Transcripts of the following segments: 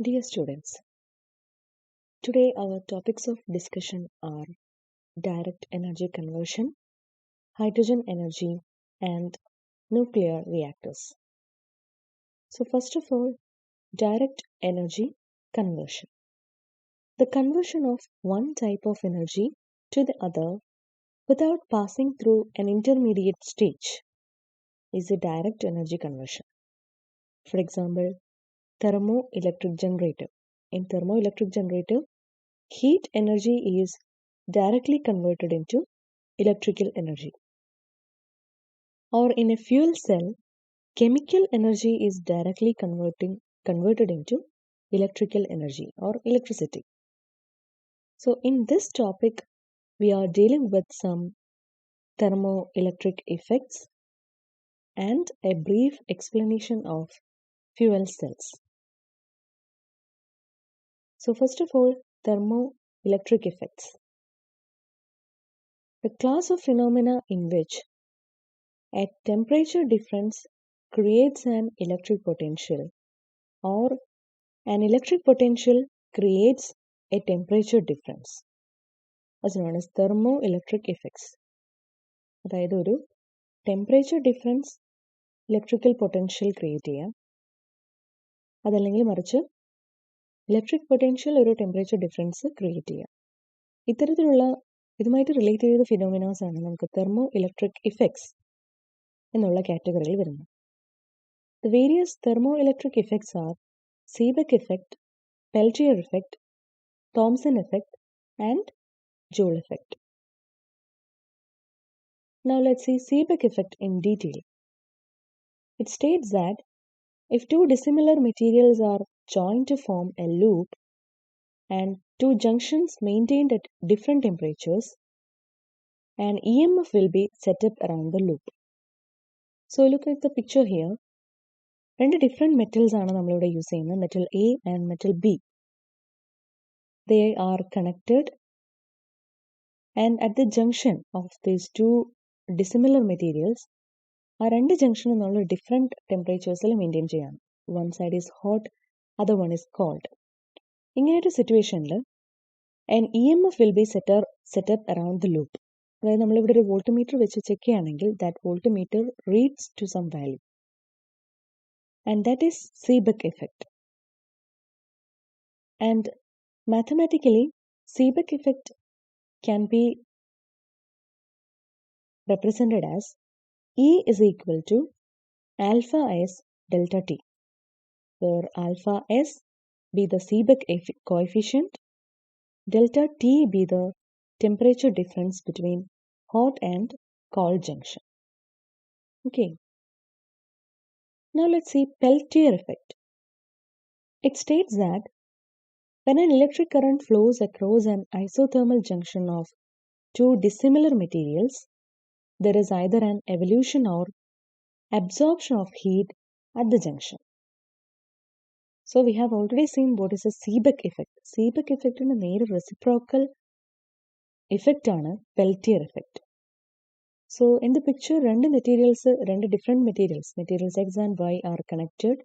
Dear students, today our topics of discussion are direct energy conversion, hydrogen energy, and nuclear reactors. So, first of all, direct energy conversion. The conversion of one type of energy to the other without passing through an intermediate stage is a direct energy conversion. For example, thermoelectric generator. In thermoelectric generator, heat energy is directly converted into electrical energy. Or in a fuel cell, chemical energy is directly converted into electrical energy or electricity. So in this topic, we are dealing with some thermoelectric effects and a brief explanation of fuel cells. So first of all, thermoelectric effects. The class of phenomena in which a temperature difference creates an electric potential or an electric potential creates a temperature difference, as known as thermoelectric effects. അതായത് ഒരു temperature difference electrical potential create ചെയ്യാം, അതല്ലെങ്കിൽ മറിച്ച് electric potential ഒരു temperature difference create ചെയ്യാം. ഇത്തരത്തിലുള്ള ഇതുമായിട്ട് relate ചെയ്ത ഫിനോമിനാസ് ആണ് നമുക്ക് തെർമോ ഇലക്ട്രിക് ഇഫക്ട്സ് എന്നുള്ള കാറ്റഗറിയിൽ വരുന്നത്. The various thermoelectric effects are Seebeck effect, Peltier effect, Thomson effect, and Joule effect. Now let's see Seebeck effect in detail. It states that if two dissimilar materials are joined to form a loop and two junctions maintained at different temperatures, an EMF will be set up around the loop. So look at the picture here. രണ്ട് different metals ആണ് നമ്മളിവിടെ use ചെയ്യുന്നത്, metal A and metal B. They are connected, and at the junction of these two dissimilar materials, ആ രണ്ട് junction എന്നുള്ള different ടെമ്പറേച്ചേഴ്സിൽ maintain ചെയ്യാണ്. One side is hot, other one is cold. ഇങ്ങനെയൊരു സിറ്റുവേഷനിൽ an E M F will be set up around the loop. അതായത് നമ്മളിവിടെ ഒരു വോൾട്ട്മീറ്റർ വെച്ച് ചെക്ക് ചെയ്യുകയാണെങ്കിൽ that voltmeter reads to some value, and that is Seebeck effect. And mathematically, Seebeck effect can be represented as E is equal to alpha S delta T, where alpha S be the Seebeck coefficient, delta T be the temperature difference between hot and cold junction. Okay. Now let's see Peltier effect. It states that when an electric current flows across an isothermal junction of two dissimilar materials, there is either an evolution or absorption of heat at the junction. So we have already seen what is a Seebeck effect. Seebeck effect is a reciprocal effect on Peltier effect. So in the picture, different materials X and Y are connected,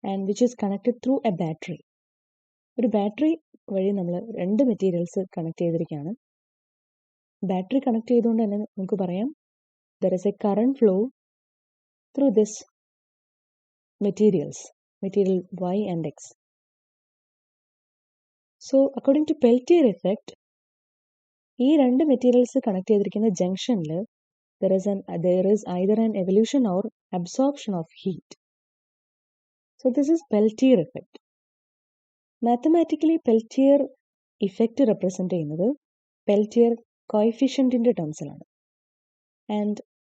and which is connected through a battery. ഒരു battery വഴി നമ്മൾ രണ്ട് materials connect ചെയ്തിരിക്കുകയാണ്. Battery connect ചെയ്തുകൊണ്ട് തന്നെ നമുക്ക് പറയാം there is a current flow through this material Y and X. So according to Peltier effect, ഈ രണ്ട് മെറ്റീരിയൽസ് കണക്ട് ചെയ്തിരിക്കുന്ന ജംഗ്ഷനിൽ there is either an evolution or absorption of heat. So this is Peltier effect. Mathematically, Peltier effect represent ചെയ്യുന്നത് Peltier coefficientന്റെ ടേംസിലാണ്. And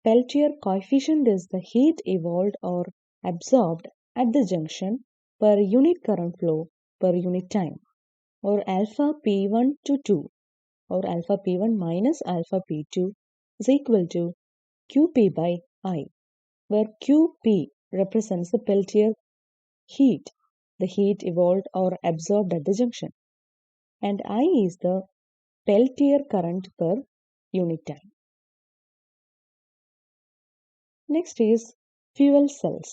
Peltier coefficient is the heat evolved or absorbed at the junction per unit current flow per unit time, or alpha P1 to 2, or alpha P1 minus alpha P2 is equal to Qp by I, where Qp represents the Peltier heat, the heat evolved or absorbed at the junction, and I is the Peltier current per unit time. Next is fuel cells.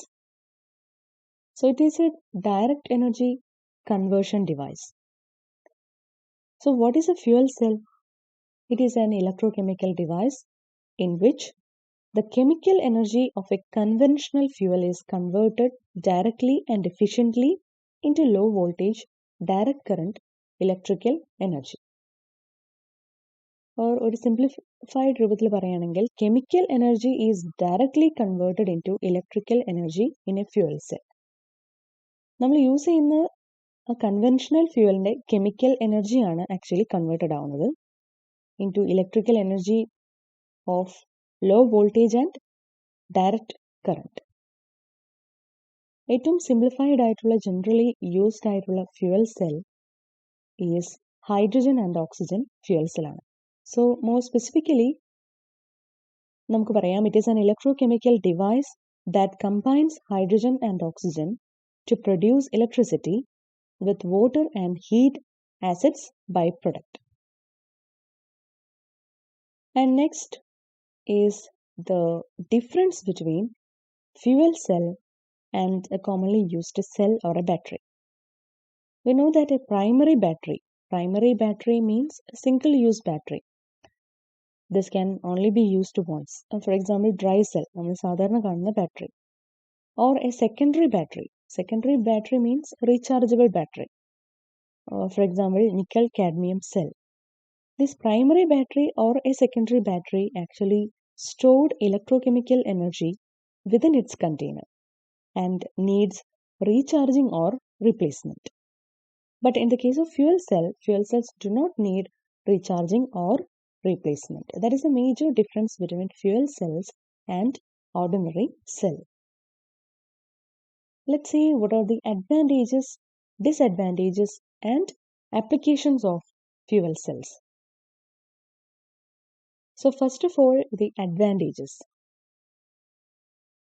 So it is a direct energy conversion device. So what is a fuel cell? It is an electrochemical device in which the chemical energy of a conventional fuel is converted directly and efficiently into low voltage direct current electrical energy. Or ഒരു simplified രൂപത്തിൽ പറയുകയാണെങ്കിൽ chemical energy is directly converted into electrical energy in a fuel cell. നമ്മൾ use ചെയ്യുന്ന conventional ഫ്യൂവലിൻ്റെ chemical എനർജിയാണ് actually converted ആവുന്നത് into electrical energy of low voltage and direct current. ഏറ്റവും simplified ആയിട്ടുള്ള ജനറലി യൂസ്ഡ് ആയിട്ടുള്ള fuel cell is hydrogen and oxygen fuel സെല്ലാണ്. So more specifically നമുക്ക് പറയാം it is an electrochemical device that combines hydrogen and oxygen to produce electricity with water and heat as its byproduct. And next is the difference between fuel cell and a commonly used cell or a battery. We know that a primary battery means a single use battery. This can only be used once. For example, dry cell, nammal sadharana kanunna battery. Or a secondary battery. Secondary battery means rechargeable battery. For example, nickel cadmium cell. This primary battery or a secondary battery actually stored electrochemical energy within its container and needs recharging or replacement. But in the case of fuel cells do not need recharging or replacement. That is a major difference between fuel cells and ordinary cell. Let's see what are the advantages, disadvantages, and applications of fuel cells. So first of all, the advantages.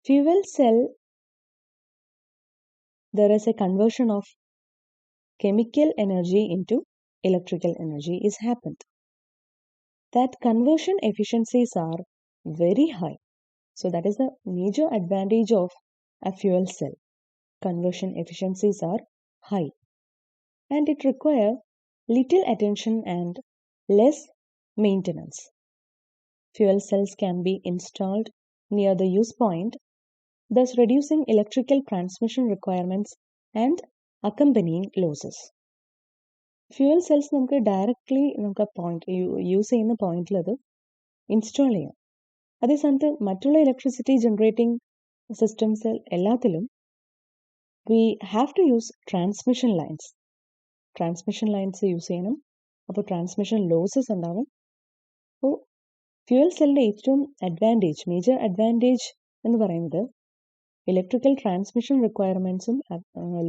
Fuel cell, there is a conversion of chemical energy into electrical energy is happened. That conversion efficiencies are very high. So that is the major advantage of a fuel cell. Conversion efficiencies are high. And it requires little attention and less maintenance. Fuel cells can be installed near the use point, thus reducing electrical transmission requirements and accompanying losses. Fuel cells നമുക്ക് directly നമുക്ക് use ചെയ്യുന്ന പോയിന്റിൽ അത് install ചെയ്യാം. അതേസമയത്ത് മറ്റുള്ള electricity generating systems എല്ലാത്തിലും we have to use transmission lines use ചെയ്യണം. അപ്പോൾ ട്രാൻസ്മിഷൻ ലോസസ് ഉണ്ടാവും. അപ്പോൾ ഫ്യൂവൽ സെല്ലിൻ്റെ ഏറ്റവും മേജർ അഡ്വാൻറ്റേജ് എന്ന് പറയുന്നത് ഇലക്ട്രിക്കൽ ട്രാൻസ്മിഷൻ റിക്വയർമെൻറ്റ്സും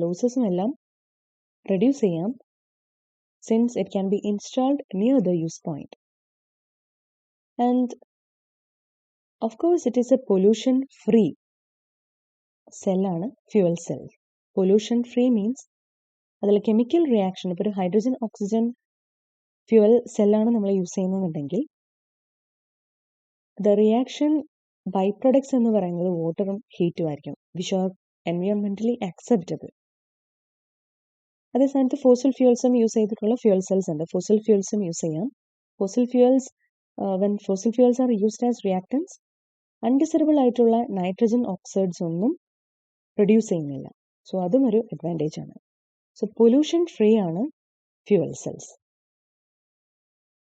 ലോസസും എല്ലാം റെഡ്യൂസ് ചെയ്യാം, since it can be installed near the use point. And of course it is a pollution free സെല്ലാണ് fuel cell. Pollution free means അതിൽ കെമിക്കൽ റിയാക്ഷൻ, ഇപ്പോൾ ഒരു ഹൈഡ്രജൻ ഓക്സിജൻ ഫ്യൂവൽ സെല്ലാണ് നമ്മൾ യൂസ് ചെയ്യുന്നതെന്നുണ്ടെങ്കിൽ the reaction byproducts എന്ന് പറയുന്നത് വാട്ടറും ഹീറ്റും ആയിരിക്കും, വിച്ച് ആർ എൻവയോൺമെന്റലി ആക്സെപ്റ്റബിൾ. അതേസമയത്ത് ഫോസിൽ ഫ്യൂവൽസും യൂസ് ചെയ്തിട്ടുള്ള ഫ്യൂവൽ സെൽസ് ഉണ്ട്. ഫോസിൽ ഫ്യൂവൽസും യൂസ് ചെയ്യാം. When fossil fuels are used as reactance, അൺഡിസറബിൾ ആയിട്ടുള്ള നൈട്രജൻ ഓക്സൈഡ്സ് ഒന്നും പ്രൊഡ്യൂസ് ചെയ്യുന്നില്ല. സോ അതും ഒരു അഡ്വാൻറ്റേജ് ആണ്. സോ പൊല്യൂഷൻ ഫ്രീ ആണ് fuel cells.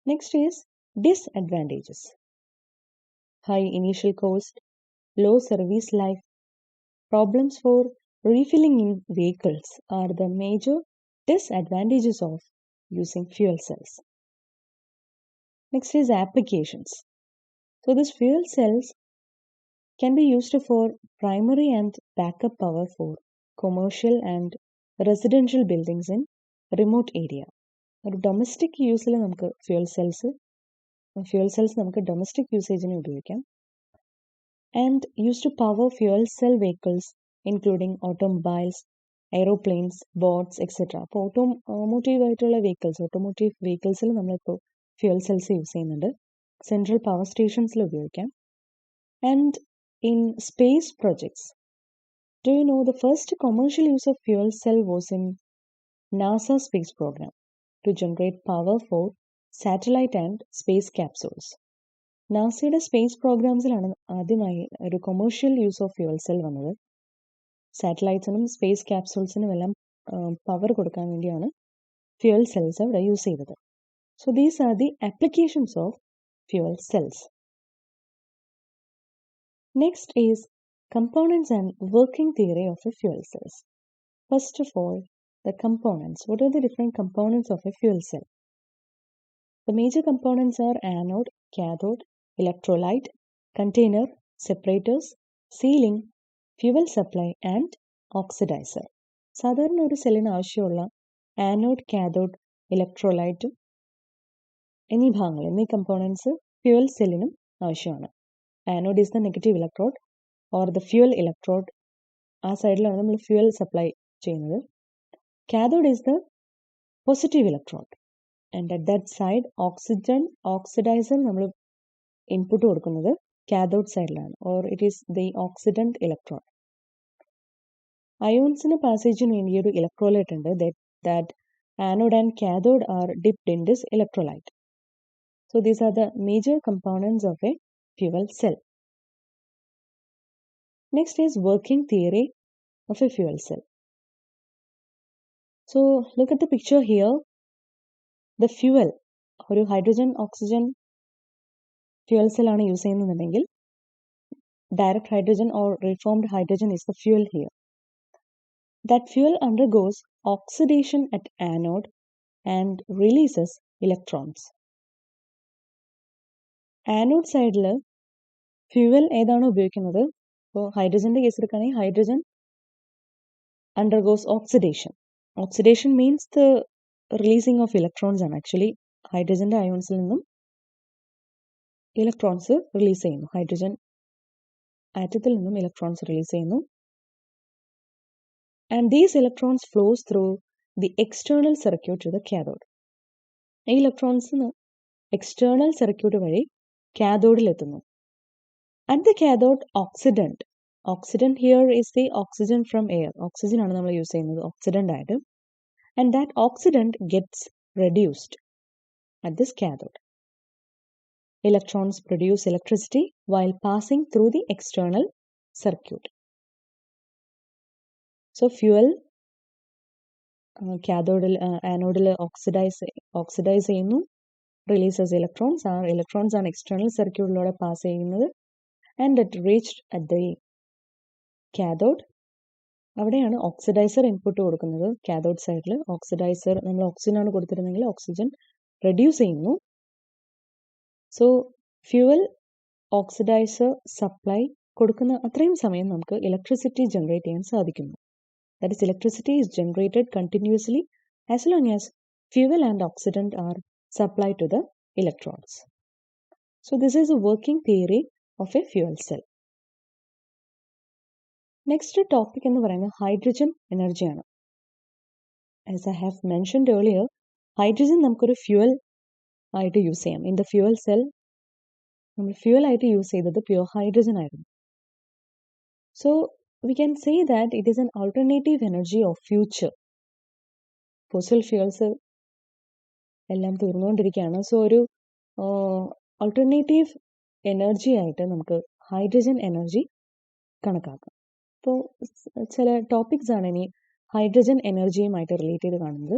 Next is disadvantages. High initial cost, low service life, problems for refilling in vehicles are the major disadvantages of using fuel cells. Next is applications. So these fuel cells can be used for primary and backup power for commercial and residential buildings in remote area. ഒരു domestic യൂസിൽ നമുക്ക് fuel cells നമുക്ക് domestic യൂസേജിന് ഉപയോഗിക്കാം. And use to power fuel cell vehicles including automobiles, aeroplanes, boats etcetera. അപ്പോൾ automotive വെഹിക്കിൾസിൽ നമ്മളിപ്പോൾ fuel cells use ചെയ്യുന്നുണ്ട്. സെൻട്രൽ പവർ സ്റ്റേഷൻസിൽ ഉപയോഗിക്കാം. And in space projects Do you know the first commercial use of fuel cell was in NASA space program to generate power for satellite and space capsules. നാസയുടെ space പ്രോഗ്രാംസിലാണ് ആദ്യമായി ഒരു commercial use of fuel cell വന്നത്. സാറ്റലൈറ്റ്സിനും space ക്യാപ്സൂൾസിനും എല്ലാം power കൊടുക്കാൻ വേണ്ടിയാണ് fuel cells അവിടെ use ചെയ്തത്. So these are the applications of fuel cells. Next is components and working theory of a fuel cells. First of all, the components. What are the different components of a fuel cell? The major components are anode, cathode, electrolyte, container, separators, sealing, fuel supply and oxidizer. സാധാരണ ഒരു സെല്ലിന് ആവശ്യമുള്ള anode, cathode, ഇലക്ട്രോലൈറ്റും എന്നീ ഭാഗങ്ങൾ എന്നീ components fuel സെല്ലിനും ആവശ്യമാണ്. Anode is the negative electrode or the fuel electrode. ആ സൈഡിലാണ് നമ്മൾ ഫ്യൂവൽ സപ്ലൈ ചെയ്യുന്നത്. Cathode is the positive electrode and at that side oxidizer നമ്മൾ ഇൻപുട്ട് കൊടുക്കുന്നത് കാഥോഡ് സൈഡിലാണ്, or it is the oxidant electrode. അയോൺസിന് പാസേജിന് വേണ്ടി ഒരു ഇലക്ട്രോലൈറ്റ് ഉണ്ട്. That anode and cathode are dipped in this electrolyte. So these are the major components of a fuel cell. Next is working theory of a fuel cell. So look at the picture here. The fuel, ഒരു hydrogen oxygen fuel cell ആണ് use ചെയ്യുന്നുണ്ടെങ്കിൽ direct hydrogen or reformed hydrogen is the fuel here. That fuel undergoes oxidation at anode and releases electrons. Anode സൈഡിൽ fuel ഏതാണോ ഉപയോഗിക്കുന്നത്, ഇപ്പോൾ ഹൈഡ്രജൻ്റെ case എടുക്കുകയാണെങ്കിൽ hydrogen undergoes oxidation. Oxidation means the releasing of electrons ആണ്. Actually ഹൈഡ്രജൻ്റെ അയോൺസിൽ നിന്നും electrons release ചെയ്യുന്നു. Hydrogen ആറ്റത്തിൽ നിന്നും electrons release ചെയ്യുന്നു. And these electrons flows through the external circuit to the cathode. ഈ ഇലക്ട്രോൺസ് എക്സ്റ്റേണൽ സർക്യൂട്ട് വഴി കാഥോഡിൽ എത്തുന്നു. At the cathode, oxidant here is the oxygen from air. Oxygen ആണ് നമ്മൾ use ചെയ്യുന്നത് oxidant ആയിട്ട്. And that oxidant gets reduced at this cathode. Electrons produce electricity while passing through the external circuit. So fuel കാഥോഡിൽ ആനോഡിൽ oxidize ചെയ്യുന്നു, releases electrons. ആ electrons ആണ് external സർക്യൂട്ടിലൂടെ പാസ് ചെയ്യുന്നത്. And it reached at the cathode. അവിടെയാണ് oxidizer input കൊടുക്കുന്നത്. Cathode സൈഡിൽ ഓക്സിഡൈസർ, നമ്മൾ ഓക്സിജൻ ആണ് കൊടുത്തിരുന്നെങ്കിൽ ഓക്സിജൻ റെഡ്യൂസ് ചെയ്യുന്നു. സോ ഫ്യൂവൽ ഓക്സിഡൈസർ സപ്ലൈ കൊടുക്കുന്ന അത്രയും സമയം നമുക്ക് ഇലക്ട്രിസിറ്റി ജനറേറ്റ് ചെയ്യാൻ സാധിക്കുന്നു. That is, electricity is generated continuously as long as fuel and oxidant are supplied to the electrons. So this is a working theory of a fuel cell. Next topic എന്ന് പറയുന്നത് hydrogen energy ആണ്. As I have mentioned earlier, hydrogen നമുക്കൊരു fuel ആയിട്ട് use ചെയ്യാം. In the fuel cell നമ്മൾ fuel ആയിട്ട് use ചെയ്തത് pure hydrogen ആയിരുന്നു. So we can say that it is an alternative energy of future. Fossil fuels എല്ലാം തീർന്നുകൊണ്ടിരിക്കുകയാണ്. So ഒരു alternative energy ആയിട്ട് നമുക്ക് ഹൈഡ്രജൻ എനർജി കണക്കാക്കാം. അപ്പോൾ ചില ടോപ്പിക്സ് ആണ് ഇനി ഹൈഡ്രജൻ എനർജിയുമായിട്ട് റിലേറ്റ് ചെയ്ത് കാണുന്നത്.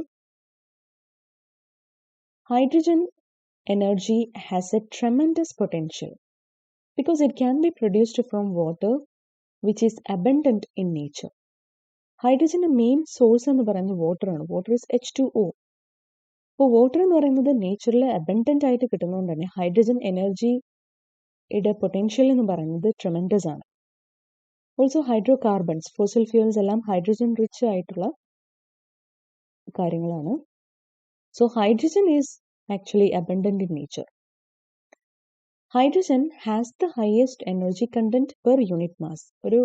Hydrogen energy has a tremendous potential because it can be produced from water which is abundant in nature. ഹൈഡ്രജൻ്റെ മെയിൻ സോഴ്സ് എന്ന് പറയുന്നത് വാട്ടറാണ്. Water is H2O. അപ്പോൾ വാട്ടർ എന്ന് പറയുന്നത് നേച്ചറിൽ അബണ്ടൻ്റ് ആയിട്ട് കിട്ടുന്നതുകൊണ്ട് തന്നെ ഹൈഡ്രജൻ എനർജിയുടെ പൊട്ടൻഷ്യൽ എന്ന് പറയുന്നത് ട്രെമൻഡസ് ആണ്. Also hydro carbons, fossil fuels എല്ലാം ഹൈഡ്രജൻ റിച്ച് ആയിട്ടുള്ള കാര്യങ്ങളാണ്. So hydrogen is actually abundant in nature. Hydrogen has the highest energy content per unit mass. ഒരു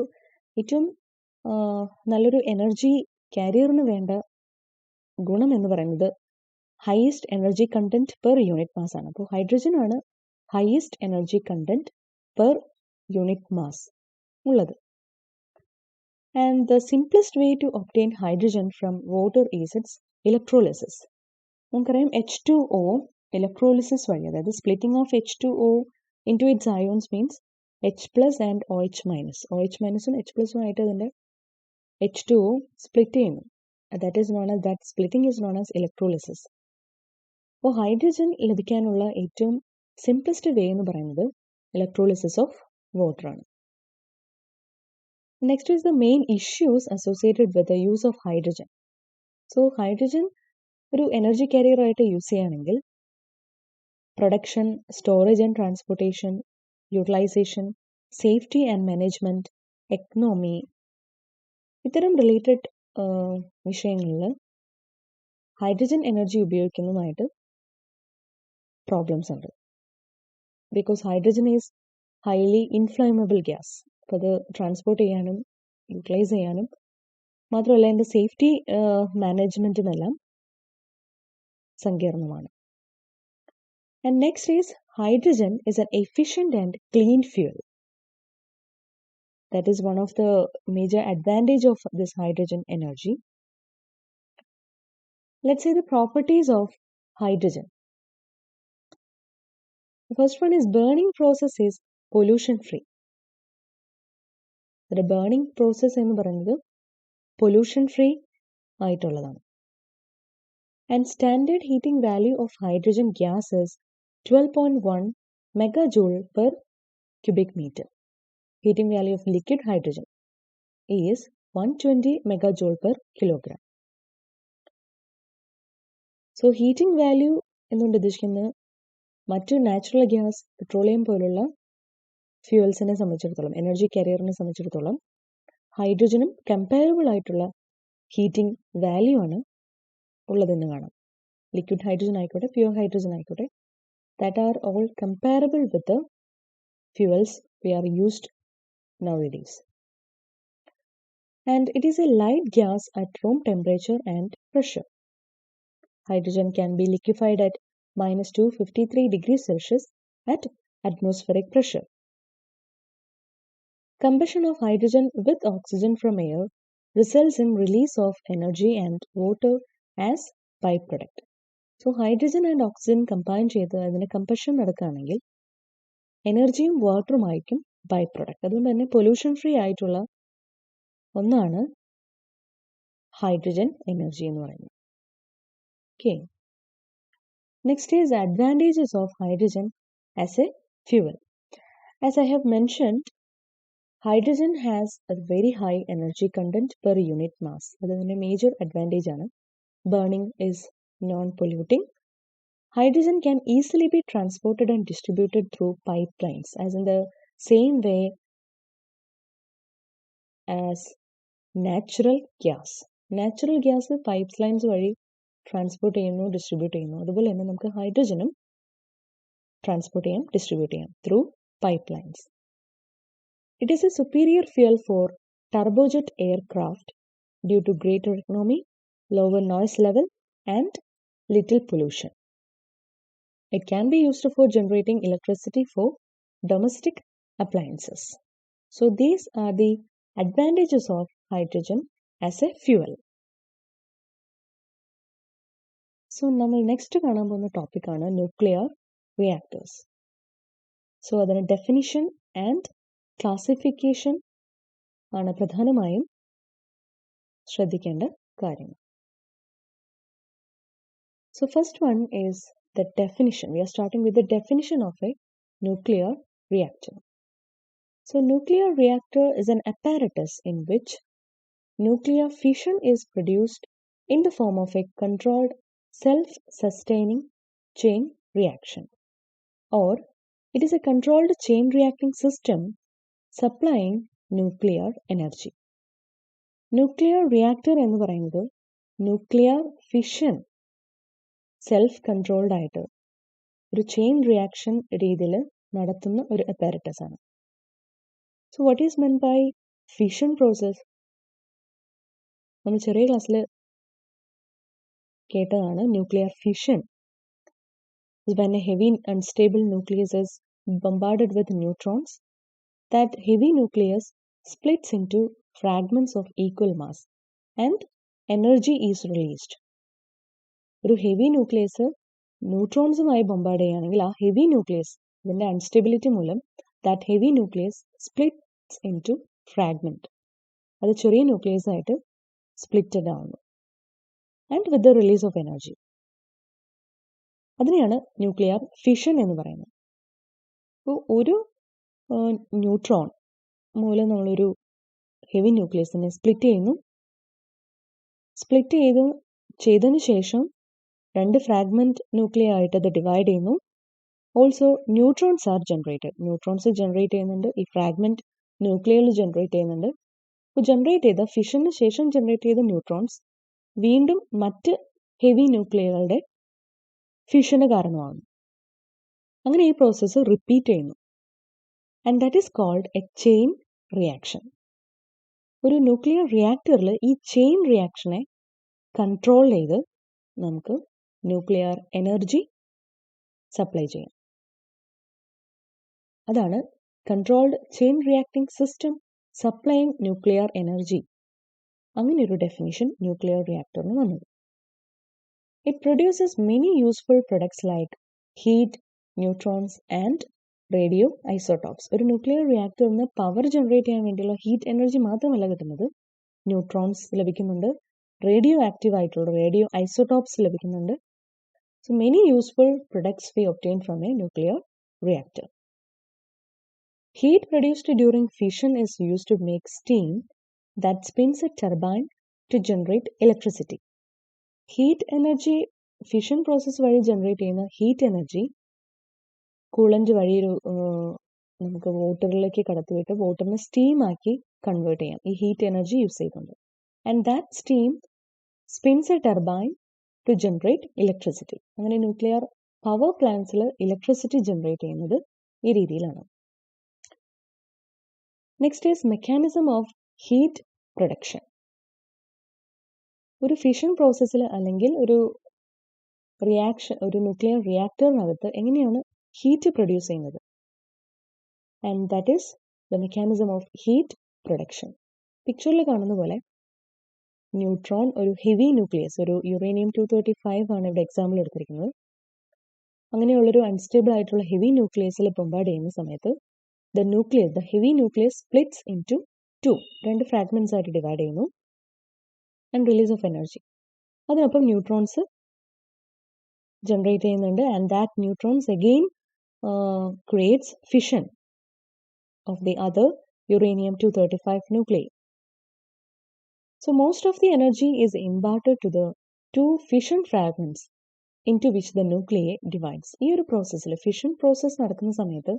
ഏറ്റവും നല്ലൊരു എനർജി കാരിയറിന് വേണ്ട ഗുണം എന്ന് പറയുന്നത് highest energy content per unit mass ആണ്. അപ്പോൾ ഹൈഡ്രജൻ ആണ് highest energy content per unit mass ഉള്ളത്. And the simplest way to obtain hydrogen from water is its electrolysis. നമുക്കറിയാം H2O electrolysis വഴി, അതായത് splitting of H2O into its ions means H plus and OH minus. OH minus ഉം H plus ഉം ആയിട്ട് അതിൻ്റെ H2O split ചെയ്യുന്നു. That splitting is known as electrolysis. അപ്പോൾ hydrogen ലഭിക്കാനുള്ള ഏറ്റവും സിംപ്ലസ്റ്റ് വേ എന്ന് പറയുന്നത് electrolysis of water ആണ്. Next is the main issues associated with the use of hydrogen. So hydrogen ഒരു എനർജി കാരിയർ ആയിട്ട് യൂസ് ചെയ്യുകയാണെങ്കിൽ production, storage and transportation, utilization, safety and management, economy, ഇത്തരം റിലേറ്റഡ് വിഷയങ്ങളിൽ ഹൈഡ്രജൻ എനർജി ഉപയോഗിക്കുന്നതുമായിട്ട് problems ഉണ്ട്. Because hydrogen is highly inflammable gas. അപ്പോൾ അത് transport ചെയ്യാനും യൂട്ടിലൈസ് ചെയ്യാനും മാത്രമല്ല അതിൻ്റെ സേഫ്റ്റി മാനേജ്മെൻറ്റുമെല്ലാം സങ്കീർണമാണ്. And next is hydrogen is an efficient and clean fuel. That is one of the major advantage of this hydrogen energy. Let's say the properties of hydrogen. The first one is burning process is pollution free. The burning process എന്ന് പറയുന്നത് pollution free ആയിട്ടുള്ളതാണ്. And standard heating value of hydrogen gas is 12.1 megajoule per cubic meter. Heating value of liquid hydrogen is 120 megajoule per kilogram. So heating value എന്നുകൊണ്ട് ഉദ്ദേശിക്കുന്നത് മറ്റു natural gas, petroleum പോലുള്ള ഫ്യൂവൽസിനെ സംബന്ധിച്ചിടത്തോളം, energy കാരിയറിനെ സംബന്ധിച്ചിടത്തോളം ഹൈഡ്രജനും കമ്പാരബിൾ ആയിട്ടുള്ള heating value ആണ് ഉള്ളതെന്ന് കാണാം. ലിക്വിഡ് ഹൈഡ്രജൻ ആയിക്കോട്ടെ, പ്യുവർ ഹൈഡ്രജൻ ആയിക്കോട്ടെ, that are all comparable with the fuels we are used nowadays. And it is a light gas at room temperature and pressure. Hydrogen can be liquefied at minus 253 degrees Celsius at atmospheric pressure. Combustion of hydrogen with oxygen from air results in release of energy and water as byproduct. So hydrogen and oxygen combine ചെയ്ത് അതിന് combustion നടക്കുകയാണെങ്കിൽ എനർജിയും വാട്ടറും ആയിരിക്കും by product. അതുകൊണ്ട് തന്നെ pollution free ആയിട്ടുള്ള ഒന്നാണ് ഹൈഡ്രജൻ എനർജി എന്ന് പറയുന്നത്. Okay, next is advantages of hydrogen as A fuel. As I have mentioned, hydrogen has A very high energy content per unit mass. അതിൻ്റെ മേജർ അഡ്വാൻറ്റേജ് ആണ്. Burning is non-polluting. Hydrogen can easily be transported and distributed through pipelines, as in the same way as natural gas. Natural gas pipelines വഴി transport ചെയ്യുന്നു, distribute ചെയ്യുന്നു. അതുപോലെ തന്നെ നമുക്ക് ഹൈഡ്രജനും transport ചെയ്യാം, ഡിസ്ട്രിബ്യൂട്ട് ചെയ്യാം through പൈപ്പ്ലൈൻസ്. It is a superior fuel for turbojet aircraft due to greater economy, lower noise level, and little pollution. It can be used for generating electricity for domestic appliances. So these are the advantages of hydrogen as a fuel. So നമ്മൾ next കാണാൻ പോകുന്ന ടോപ്പിക്കാണ് nuclear reactors. So അതിന് definition and classification ആണ് പ്രധാനമായും ശ്രദ്ധിക്കേണ്ട കാര്യങ്ങൾ. So first one is the definition. We are starting with the definition of a nuclear reactor. So nuclear reactor is an apparatus in which nuclear fission is produced in the form of a controlled self-sustaining chain reaction, or it is a controlled chain reacting system supplying nuclear energy. Nuclear reactor എന്ന് പറയുന്നത് nuclear fission self controlled ആയിട്ട് ഒരു chain reaction രീതിയിൽ നടത്തുന്ന ഒരു apparatus ആണ്. So what is meant by fission process? നമ്മൾ ചെറിയ ക്ലാസ്സിൽ കേട്ടതാണ് nuclear fission. When a heavy unstable nucleus is bombarded with neutrons, that heavy nucleus splits into fragments of equal mass and energy is released. ഒരു heavy nucleus ന്യൂട്രോൺസുമായി bombard ചെയ്യുകയാണെങ്കിൽ ആ heavy nucleus ഇതിൻ്റെ unstability മൂലം that heavy nucleus splits into fragment. അത് ചെറിയ nucleus ആയിട്ട് splitted ആവുന്നു. And with the release of energy. അതിനെയാണ് ന്യൂക്ലിയർ ഫിഷൻ എന്ന് പറയുന്നത്. അപ്പോൾ ഒരു ന്യൂട്രോൺ മൂലം നമ്മളൊരു ഹെവി ന്യൂക്ലിയസിനെ സ്പ്ലിറ്റ് ചെയ്യുന്നു. സ്പ്ലിറ്റ് ചെയ്തതിന് ശേഷം 2 ഫ്രാഗ്മെന്റ് ന്യൂക്ലിയ ആയിട്ട് അത് ഡിവൈഡ് ചെയ്യുന്നു. Also neutrons are generated. Neutrons generate ചെയ്യുന്നുണ്ട്, ഈ ഫ്രാഗ്മെന്റ് ന്യൂക്ലിയയിൽ ജനറേറ്റ് ചെയ്യുന്നുണ്ട്. അപ്പോൾ ജനറേറ്റ് ചെയ്ത ഫിഷന് ശേഷം ജനറേറ്റ് ചെയ്ത ന്യൂട്രോൺസ് വീണ്ടും മറ്റ് ഹെവി ന്യൂക്ലിയകളുടെ ഫിഷന് കാരണമാകുന്നു. അങ്ങനെ ഈ പ്രോസസ്സ് റിപ്പീറ്റ് ചെയ്യുന്നു. And that is called a chain reaction. ഒരു ന്യൂക്ലിയർ റിയാക്ടറിൽ ഈ ചെയിൻ റിയാക്ഷനെ കൺട്രോൾ ചെയ്ത് നമുക്ക് ന്യൂക്ലിയർ എനർജി സപ്ലൈ ചെയ്യാം. അതാണ് controlled chain reacting system supplying nuclear energy. അങ്ങനെ ഒരു ഡെഫിനിഷൻ ന്യൂക്ലിയർ റിയാക്ടറിന് വന്നത്. It produces many useful products like heat, neutrons and radio isotopes. ഒരു ന്യൂക്ലിയർ റിയാക്ടറിൽ നിന്ന് പവർ ജനറേറ്റ് ചെയ്യാൻ വേണ്ടിയുള്ള ഹീറ്റ് എനർജി മാത്രമല്ല കിട്ടുന്നത്, ന്യൂട്രോൺസ് ലഭിക്കുന്നുണ്ട്, റേഡിയോ ആക്റ്റീവ് ആയിട്ടുള്ള റേഡിയോ ഐസോട്ടോപ്സ് ലഭിക്കുന്നുണ്ട്. So many useful products we obtain from a nuclear reactor. Heat produced during fission is used to make steam that spins a turbine to generate electricity. Heat energy, fission process വഴി generate ചെയ്യുന്ന heat energy coolant വഴി നമുക്ക് വാട്ടറിലേക്ക് കടത്തിവിട്ട് വാട്ടറിനെ സ്റ്റീമാക്കി convert ചെയ്യാം ഈ ഹീറ്റ് എനർജി യൂസ് ചെയ്തുകൊണ്ട്. And that steam spins a turbine to generate electricity. അങ്ങനെ ന്യൂക്ലിയർ പവർ പ്ലാന്റ്സിൽ ഇലക്ട്രിസിറ്റി ജനറേറ്റ് ചെയ്യുന്നത് ഈ രീതിയിലാണ്. Next is mechanism of heat production. ഒരു ഫിഷൻ പ്രോസസ്സിൽ അല്ലെങ്കിൽ ഒരു ന്യൂക്ലിയർ റിയാക്ടറിനകത്ത് എങ്ങനെയാണ് ഹീറ്റ് പ്രൊഡ്യൂസ് ചെയ്യുന്നത്. And that is the mechanism of heat production. പിക്ചറിൽ കാണുന്ന പോലെ ന്യൂട്രോൺ ഒരു ഹെവി ന്യൂക്ലിയസ്, ഒരു യുറേനിയം 235 ആണ് ഇവിടെ എക്സാമ്പിൾ എടുത്തിരിക്കുന്നത്. അങ്ങനെയുള്ളൊരു അൺസ്റ്റേബിൾ ആയിട്ടുള്ള ഹെവി ന്യൂക്ലിയസിൽ ബൊമ്പാർഡ് ചെയ്യുന്ന സമയത്ത് the heavy nucleus splits into 2 fragments ആയിട്ട് ഡിവൈഡ് ചെയ്യുന്നു ആൻഡ് റിലീസ് ഓഫ് എനർജി. അതിനൊപ്പം ന്യൂട്രോൺസ് ജനറേറ്റ് ചെയ്യുന്നുണ്ട്. And that neutrons again creates fission of the other uranium 235 nuclei. So most of the energy is imparted to the 2 fission fragments into which the nuclei divides. ഈ ഒരു പ്രോസസ്സിൽ fission process നടക്കുന്ന സമയത്ത്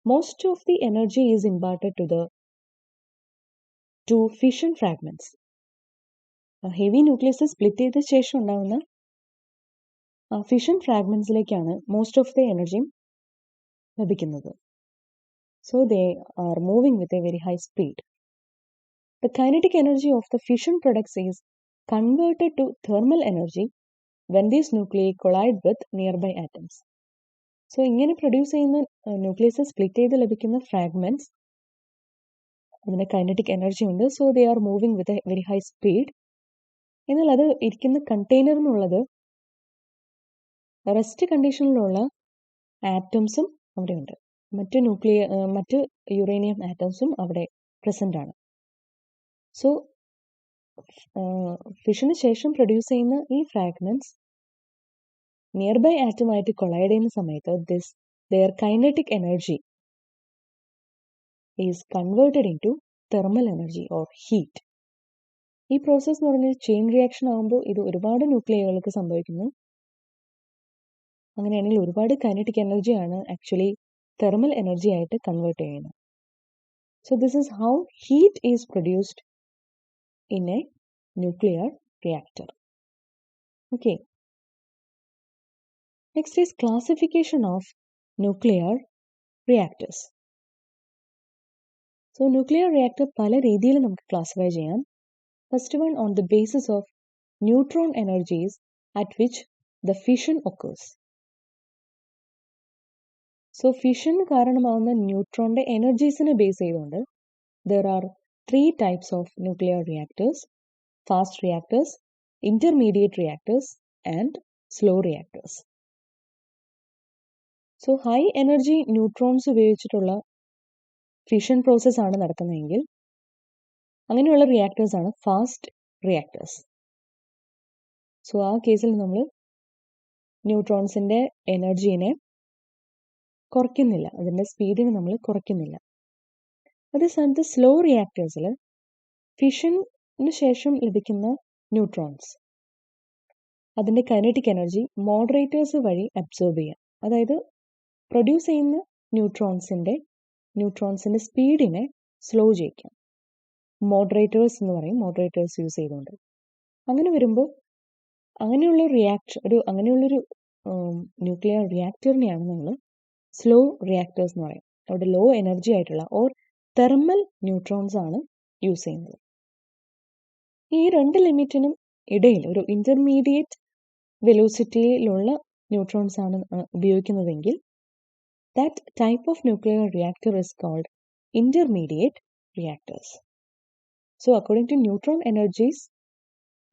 most of the energy is imparted to the 2 fission fragments. Heavy nucleus split ചെയ്ത ശേഷം ഉണ്ടാകുന്ന fission ഫ്രാഗ്മെന്റ്സിലേക്കാണ് most of the എനർജിയും ലഭിക്കുന്നത്. So they are moving with a very high speed. The kinetic energy of the fission products is converted to thermal energy when these nuclei collide with nearby atoms. So ഇങ്ങനെ produce ചെയ്യുന്ന nucleus split ചെയ്ത് ലഭിക്കുന്ന fragments അതിന് kinetic energy ഉണ്ട്. So they are moving with a very high speed. എന്നാൽ അത് ഇരിക്കുന്ന container എന്നുള്ളത് റെസ്റ്റ് കണ്ടീഷനിലുള്ള ആറ്റംസും അവിടെ ഉണ്ട്. മറ്റ് യുറേനിയം ആറ്റംസും അവിടെ പ്രസന്റ് ആണ്. സോ ഫിഷന് ശേഷം പ്രൊഡ്യൂസ് ചെയ്യുന്ന ഈ ഫ്രാഗ്മെന്റ്സ് നിയർ ബൈ ആറ്റമായിട്ട് കൊളൈഡ് ചെയ്യുന്ന സമയത്ത് their kinetic energy is converted into thermal energy or heat. ഈ പ്രോസസ് എന്ന് പറഞ്ഞാൽ ചെയിൻ റിയാക്ഷൻ ആകുമ്പോൾ ഇത് ഒരുപാട് ന്യൂക്ലിയകൾക്ക് സംഭവിക്കുന്നു. അങ്ങനെയാണെങ്കിൽ ഒരുപാട് കൈനറ്റിക് എനർജിയാണ് ആക്ച്വലി തെർമൽ എനർജി ആയിട്ട് കൺവേർട്ട് ചെയ്യുന്നത്. So this is how heat is produced in A nuclear reactor. Okay. Next is classification of nuclear reactors. So nuclear reactor പല രീതിയിൽ നമുക്ക് ക്ലാസിഫൈ ചെയ്യാം. First one on the basis of neutron energies at which the fission occurs. So fission കാരണമാവുന്ന ന്യൂട്രോണിന്റെ എനർജീസിനെ base ചെയ്തുകൊണ്ട് there are three types of nuclear reactors: fast reactors, intermediate reactors, and slow reactors. So high energy neutrons ഉപയോഗിച്ചിട്ടുള്ള fission process ആണ് നടക്കുന്നതെങ്കിൽ അങ്ങനെയുള്ള reactors ആണ് fast reactors. So ആ കേസിൽ നമ്മൾ ന്യൂട്രോൺസിന്റെ എനർജീനെ കുറയ്ക്കുന്നില്ല, അതിന്റെ സ്പീഡിനെ നമ്മൾ കുറയ്ക്കുന്നില്ല. അതേസമയത്ത് സ്ലോ റിയാക്ടേഴ്സിൽ ഫിഷന് ശേഷം ലഭിക്കുന്ന ന്യൂട്രോൺസ് അതിന്റെ കൈനറ്റിക് എനർജി മോഡറേറ്റേഴ്സ് വഴി അബ്സോർബ് ചെയ്യാം. അതായത് പ്രൊഡ്യൂസ് ചെയ്യുന്ന ന്യൂട്രോൺസിന്റെ സ്പീഡിനെ സ്ലോ ചെയ്യിക്കാം. മോഡറേറ്റേഴ്സ് എന്ന് പറയും, മോഡറേറ്റേഴ്സ് യൂസ് ചെയ്തുകൊണ്ട്. അങ്ങനെ വരുമ്പോൾ അങ്ങനെയുള്ളൊരു ന്യൂക്ലിയർ റിയാക്ടറിനെയാണ് നമ്മൾ സ്ലോ റിയാക്ടേഴ്സ് എന്ന് പറയും. അവിടെ ലോ എനർജി ആയിട്ടുള്ള ഓർ തെർമൽ ന്യൂട്രോൺസ് ആണ് യൂസ് ചെയ്യുന്നത്. ഈ രണ്ട് ലിമിറ്റിനും ഇടയിൽ ഒരു ഇന്റർമീഡിയറ്റ് വെലോസിറ്റിയിലുള്ള ന്യൂട്രോൺസ് ആണ് ഉപയോഗിക്കുന്നതെങ്കിൽ that type of nuclear reactor is called intermediate reactors. So according to neutron energies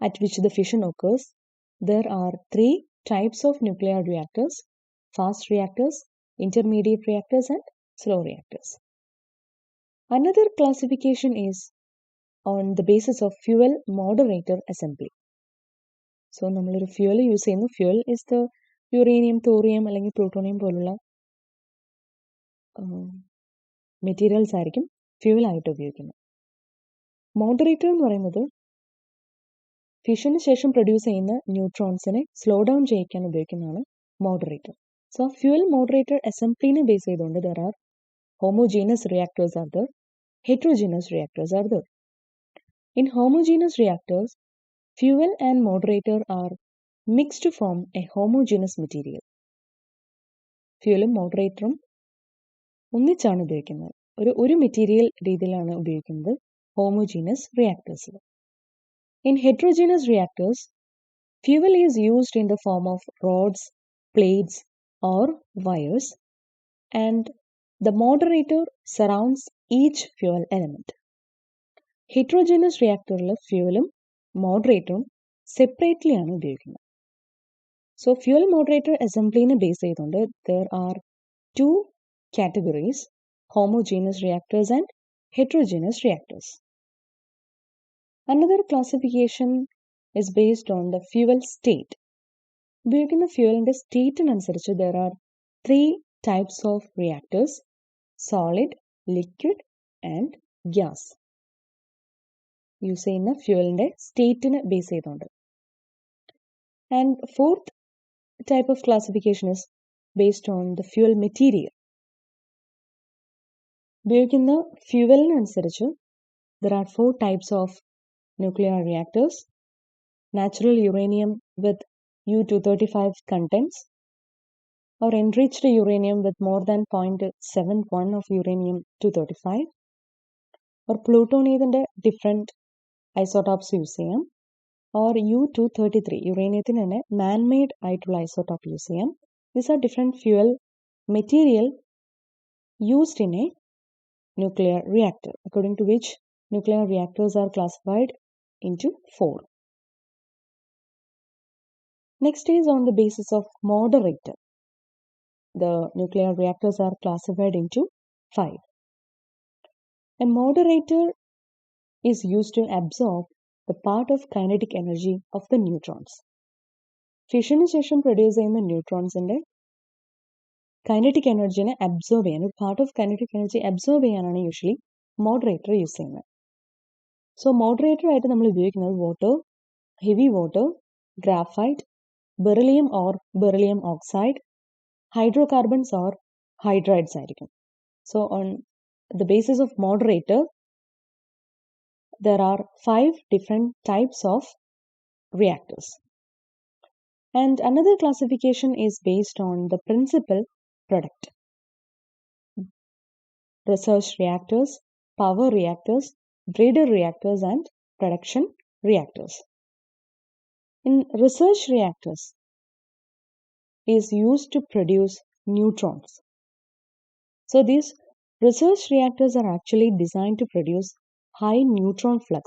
at which the fission occurs, there are three types of nuclear reactors: fast reactors, intermediate reactors, and slow reactors. Another classification is on the basis of fuel moderator assembly. So നമ്മളൊരു fuel use ചെയ്യുന്നു. Fuel is the uranium, thorium അല്ലെങ്കിൽ plutonium പോലുള്ള materials ആയിരിക്കും ഫ്യൂവലായിട്ട് ഉപയോഗിക്കുന്നത്. Moderator എന്ന് പറയുന്നത് fission ശേഷം produce ചെയ്യുന്ന ന്യൂട്രോൺസിനെ സ്ലോ ഡൗൺ ചെയ്യിക്കാൻ ഉപയോഗിക്കുന്നതാണ് മോഡറേറ്റർ. സോ ഫ്യൂവൽ മോഡറേറ്റർ അസംബ്ലിനെ ബേസ് ചെയ്തുകൊണ്ട് there are homogeneous reactors are there, heterogeneous reactors are there. In homogeneous reactors, fuel and moderator are mixed to form a homogeneous material. ഫ്യൂവലും മോഡറേറ്ററും ഒന്നിച്ചാണ് ഉപയോഗിക്കുന്നത്. ഒരു മെറ്റീരിയൽ രീതിയിലാണ് ഉപയോഗിക്കുന്നത് homogeneous റിയാക്ടേഴ്സിൽ. In heterogeneous reactors, fuel is used in the form of rods, plates, or wires, and the moderator surrounds each fuel element. Heterogeneous reactorൽ ഫ്യൂവലും മോഡറേറ്ററും separately ആണ് ഉപയോഗിക്കുന്നത്. സോ ഫ്യൂവൽ മോഡറേറ്റർ അസംബ്ലിനെ ബേസ് ചെയ്തുകൊണ്ട് there are two categories: homogeneous reactors and heterogeneous reactors. Another classification is based on the fuel state. ഉപയോഗിക്കുന്ന ഫ്യൂവലിന്റെ സ്റ്റേറ്റിനനുസരിച്ച് there are three types of reactors: solid, liquid, and gas. Use ചെയ്യുന്ന ഫ്യൂവലിന്റെ സ്റ്റേറ്റിനെ base ചെയ്തുകൊണ്ട്. And fourth type of classification is based on the fuel material. ഉപയോഗിക്കുന്ന ഫ്യൂവലിനനുസരിച്ച് there are four types of nuclear reactors: natural uranium with U-235 contents, or enriched uranium with more than 0.71 of uranium-235, or plutonium different isotopes use ചെയ്യാം, or U-233 യുറേനിയത്തിന് തന്നെ man-made ആയിട്ടുള്ള isotope use ചെയ്യാം. These are different fuel material used in a nuclear reactor, according to which nuclear reactors are classified into four. Next is on the basis of moderator. The nuclear reactors are classified into five. A moderator is used to absorb the part of kinetic energy of the neutrons. ഫിഷന് ശേഷം produce ചെയ്യുന്ന ന്യൂട്രോൺസിന്റെ kinetic എനർജിനെ absorb ചെയ്യാൻ, ഒരു part of kinetic energy absorb ചെയ്യാനാണ് usually moderator use ചെയ്യുന്നത്. So moderator ആയിട്ട് നമ്മൾ ഉപയോഗിക്കുന്നത് water, heavy water, graphite, beryllium or beryllium oxide, hydrocarbons or hydrides ആയിരിക്കും. So on the basis of moderator there are five different types of reactors. And another classification is based on the principal product: research reactors, power reactors, breeder reactors, and production reactors. In research reactors is used to produce neutrons. So these research reactors are actually designed to produce high neutron flux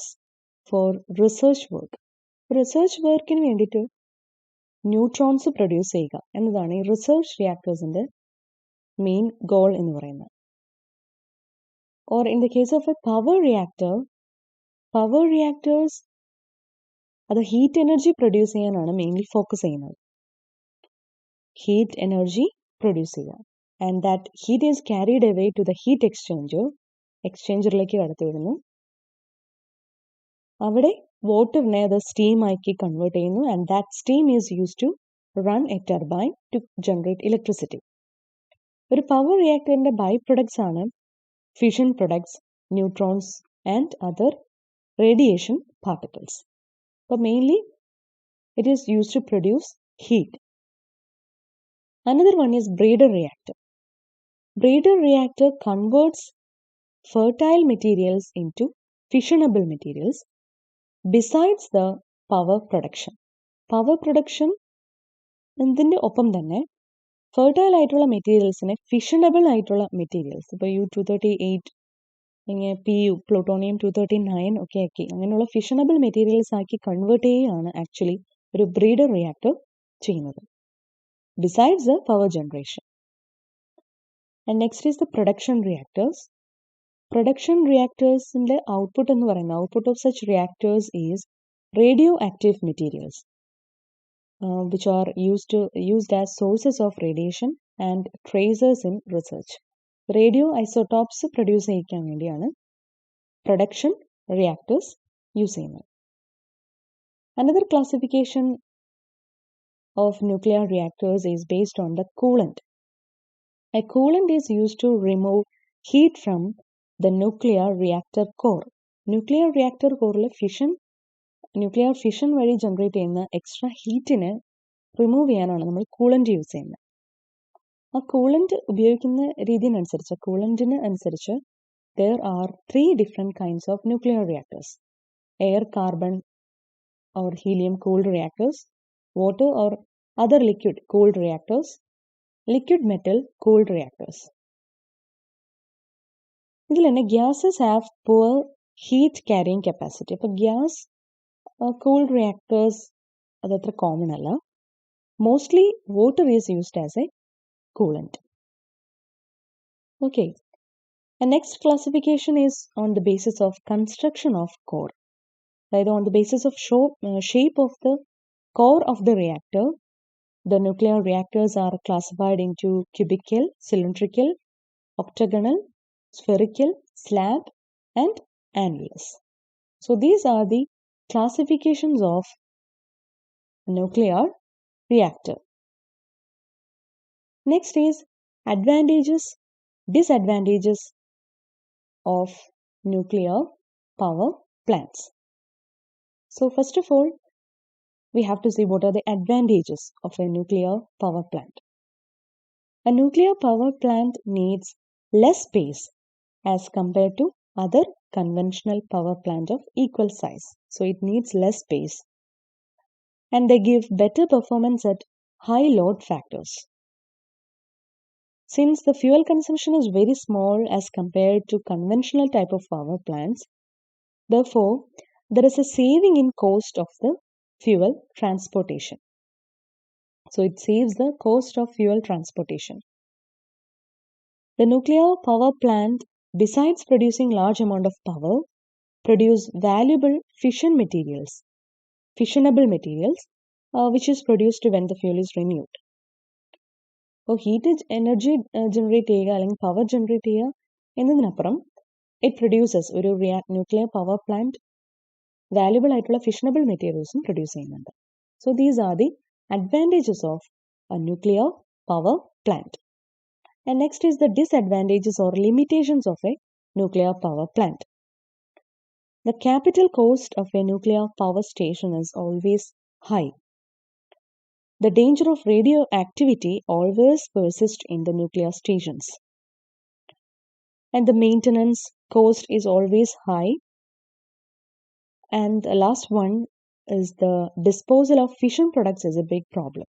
for research work. Research വർക്കിന് വേണ്ടിയിട്ട് neutrons produce ചെയ്യുക എന്നതാണ് ഈ research റിയാക്ടേഴ്സിൻ്റെ main goal എന്ന് പറയുന്നത്. Or in the case of a power reactors അത് heat energy produce ചെയ്യാനാണ് mainly focus ചെയ്യുന്നത്. ഹീറ്റ് എനർജി പ്രൊഡ്യൂസ് ചെയ്യുക. And that heat is carried away to the heat എക്സ്ചേഞ്ചറിലേക്ക് കടത്തിവിടുന്നു. അവിടെ വാട്ടറിനെ അത് സ്റ്റീം ആക്കി കൺവേർട്ട് ചെയ്യുന്നു. And that steam is use to run a turbine to generate electricity. ഒരു പവർ റിയാക്ടറിന്റെ ബൈ പ്രൊഡക്ട്സ് ആണ് fission products, neutrons, and other radiation particles. But mainly, it is used to produce heat. Another one is breeder reactor. Breeder reactor converts fertile materials into fissionable materials besides the power production. Power production എന്നതിൻ്റെ ഒപ്പം തന്നെ fertile ആയിട്ടുള്ള മെറ്റീരിയൽസിനെ ഫിഷനബിൾ ആയിട്ടുള്ള materials, ഇപ്പോൾ U-238 ഇങ്ങനെ PU plutonium 239 ഒക്കെ ആക്കി അങ്ങനെയുള്ള ഫിഷനബിൾ മെറ്റീരിയൽസ് ആക്കി കൺവേർട്ട് ചെയ്യുകയാണ് ആക്ച്വലി ഒരു ബ്രീഡർ റിയാക്ടർ ചെയ്യുന്നത്, besides the power generation. And next is the production reactors. Production റിയാക്ടേഴ്സിൻ്റെ ഔട്ട്പുട്ട് എന്ന് പറയുന്നത്, output of such reactors is radioactive materials which are used as sources of radiation and tracers in research. Radio isotopes produce ചെയ്യിക്കാൻ വേണ്ടിയാണ് production reactors use ചെയ്യുന്നത്. Another classification of nuclear reactors is based on the coolant. A coolant is used to remove heat from the nuclear reactor core. Nuclear reactor core nuclear fission വഴി generate ചെയ്യുന്ന extra ഹീറ്റിനെ remove ചെയ്യാനാണ് നമ്മൾ coolant use ചെയ്യുന്നത്. ആ coolant ഉപയോഗിക്കുന്ന രീതിനനുസരിച്ച്, കൂളൻറ്റിന് അനുസരിച്ച് there are 3 different kinds of nuclear reactors: air, carbon or helium cooled reactors, water or other liquid cooled reactors, liquid metal cooled reactors. ഇതിൽ തന്നെ gases have poor heat carrying capacity. അപ്പോൾ gas cooled reactors അതത്ര common അല്ല. Mostly water is used as a coolant. Okay, next classification is on the basis of construction of core. അതായത് on the basis of shape of the core of the reactor, the nuclear reactors are classified into cubical, cylindrical, octagonal, spherical, slab, and annulus. So these are the classifications of nuclear reactor. Next is advantages, disadvantages of nuclear power plants. So first of all, we have to see what are the advantages of a nuclear power plant. A nuclear power plant needs less space as compared to other conventional power plant of equal size. So it needs less space. And they give better performance at high load factors. Since the fuel consumption is very small as compared to conventional type of power plants, therefore, there is a saving in cost of the fuel transportation. So it saves the cost of fuel transportation. The nuclear power plant, besides producing large amount of power, produce valuable fissionable materials, which is produced when the fuel is renewed. So heat energy generate ചെയ്യുക അല്ലെങ്കിൽ power generate ചെയ്യുക എന്നതിനപ്പുറം it produces ഒരു nuclear power plant valuable ആയിട്ടുള്ള fissionable materialsum produce ചെയ്യുന്നുണ്ട്. So these are the advantages of a nuclear power plant. And next is the disadvantages or limitations of a nuclear power plant. The capital cost of a nuclear power station is always high. The danger of radioactivity always persists in the nuclear stations. And the maintenance cost is always high. And the last one is the disposal of fission products is a big problem.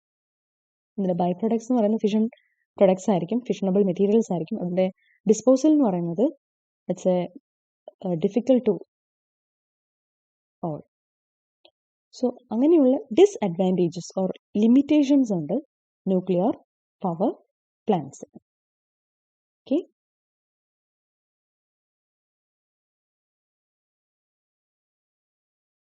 The byproducts എന്ന് പറയുന്നത് fission products ആയിരിക്കും, fissionable materials ആയിരിക്കും. അതിൻ്റെ disposal എന്ന് പറയുന്നത് it's a difficult to so അങ്ങനെയുള്ള disadvantages or limitations ഉണ്ട് nuclear power plants. Okay.